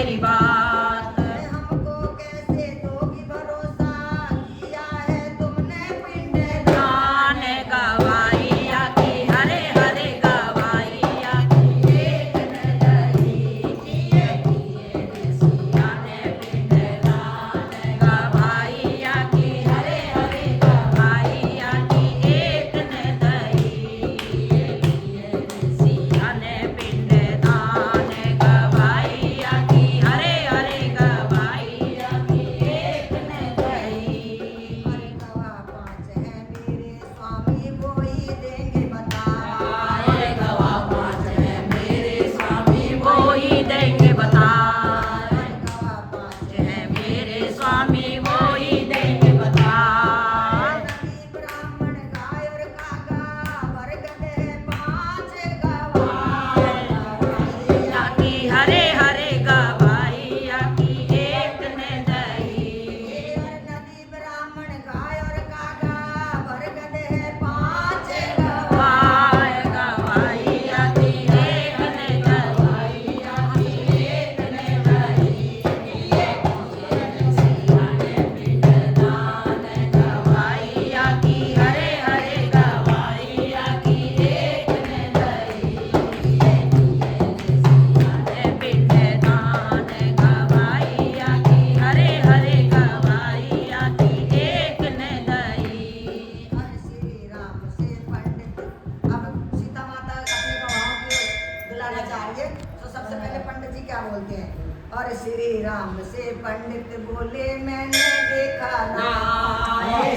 मेरी बात। हमको कैसे दोगी भरोसा, किया है तुमने पिंडदान। गवाइया की हरे हरे गवाइया की एक नजरी किए किए सिया ने पिंडदान। गवाइया की हरे हरे गवाइया की एक नजरी किए किए सिया ने पिंडदान। गवाइया की हरे हरे गवाइया की एक नजरी। अरे गवा पाँच है मेरे स्वामी, वो ही देंगे बता। अरे गवा पाँच है मेरे स्वामी वो ही देंगे बता। गवा पाँच है मेरे स्वामी वो ही देंगे बता। नदी ब्राह्मण गाय और कागा, बरगद है पाँच गवाइया की हरे हरे गवाइया की एक ने दही। नदी ब्राह्मण गाय और कागा, बरगद है पाँच गाय गवाइया की एक ने गवाइया की एक ने दही। सिया ने पिंडदान। गवाइया की हरे हरे गवाइया की एक ने दही। सिया ने पिंडदान। गवाइया की हरे हरे गवाइया की एक ने दही। श्री राम से पंडित। अब सीता माता अपने गवाहों को बुलाना चाह रही है, तो सबसे पहले पंडित जी क्या बोलते हैं? और श्री राम से पंडित बोले मैंने देखा ना।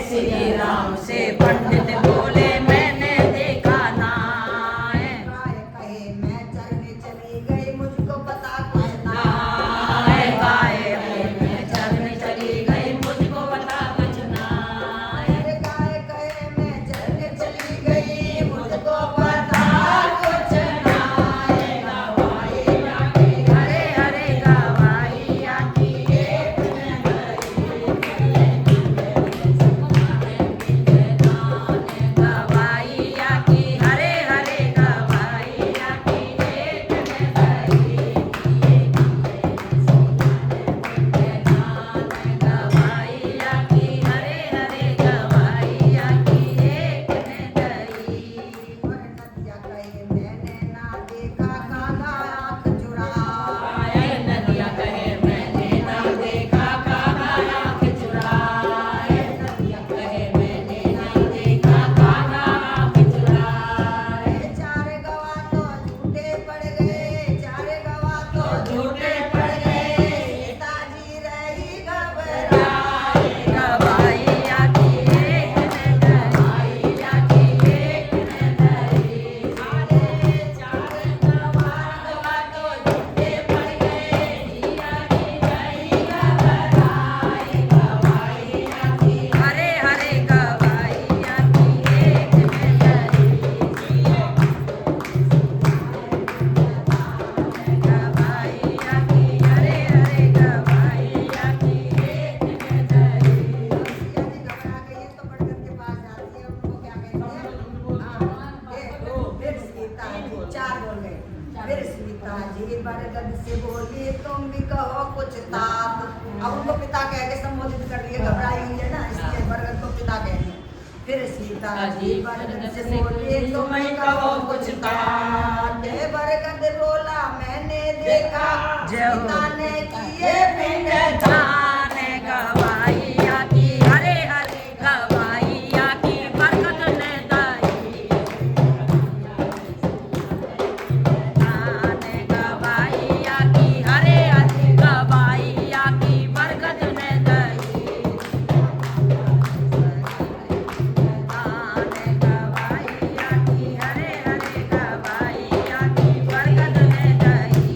श्री राम से पंडित बोले मैंने देखा ना। गाय कहे मैं चरने चली गई, मुझको पता कुछ ना। गाय मैं चरने चली गई मुझको पता कुछ ना। गाय कहे मैं चरने चली गई, मुझको पता कुछ ना। गवाइया की हरे हरे गवाइया की एक गवाइया की हरे हरे गवाइया की एक गवाइया की हरे हरे गवाइया की एक नजरी। नदिया कहे मैंने ना देखा कागा आँख चुराए। नदिया कहे मैंने ना देखा कागा आँख चुराए। नदिया कहे मैंने ना देखा कागा आँख चुराए। चार गवा तो झूठे पड़ गए, चार गवा तो झूठे पड़ गए सीता जी रही घबराए। गवाइया की एक गवाइया की एक नजरी। सारे चार गवा तो झूठे पड़ गए सिया की गई घबराई। गवाइया की हरे हरे गवाइया की एक नजरी। गवाइया की हरे हरे गवाइया की एक नजरी। सीता जी घबरा गई है तो बड़गद के पास जाती है, उनको क्या कहती है? फिर सीता जी चार बोल गए। फिर सीता जी बड़गद से बोली तुम भी कहो कुछ तात। अब उनको पिता कह के संबोधित कर लिए, घबराई हुई है ना, इसलिए बड़गद को पिता कह दिया। फिर सीता जी बड़गद से बोली तुम भी कहो कुछ तात। बड़गद बोला मैंने देखा सीता ने किए पिंडदान। गवाइया की हरे हरे गवाइया की बरकत ने दही। गवाइया की हरे हरे गवाइया की बरकत ने दही। गवाइया की हरे हरे गवाइया की बरकत ने दही।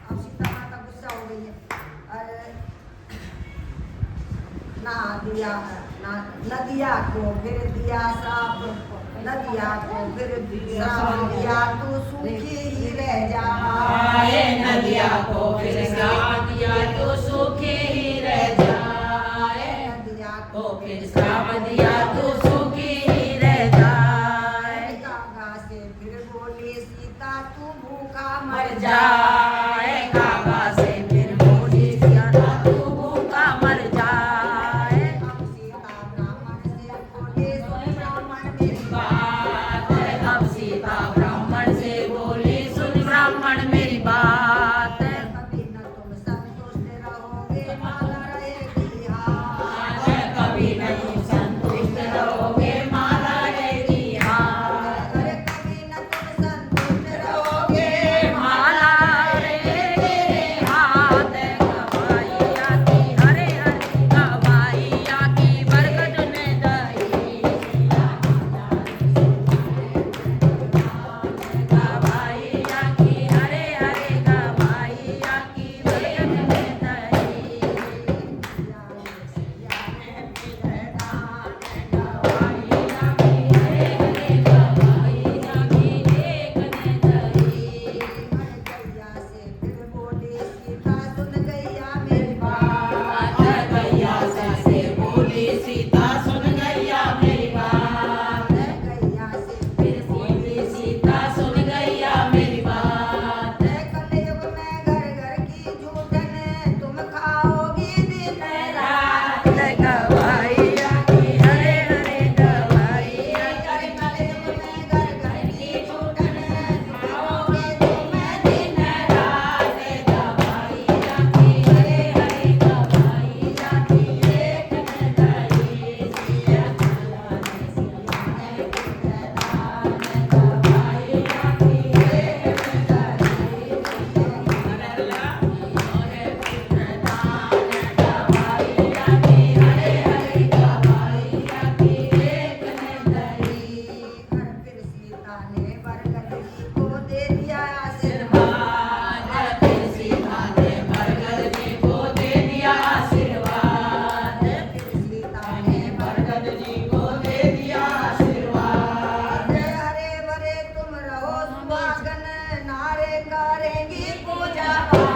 अब सीता माता गुस्सा हो गई है। अरे ना दिया ना नदिया को फिर दिया साप, नदिया को फिर श्राप दिया तू सूखी ही रह जाए। नदिया को फिर श्राप दिया तो सूखी ही रह जाए। नदिया को फिर श्राप दिया तो सूखी ही रह जाए। कागा से फिर बोली सीता तू भूखा मर मर जा। जाए। करेंगी पूजा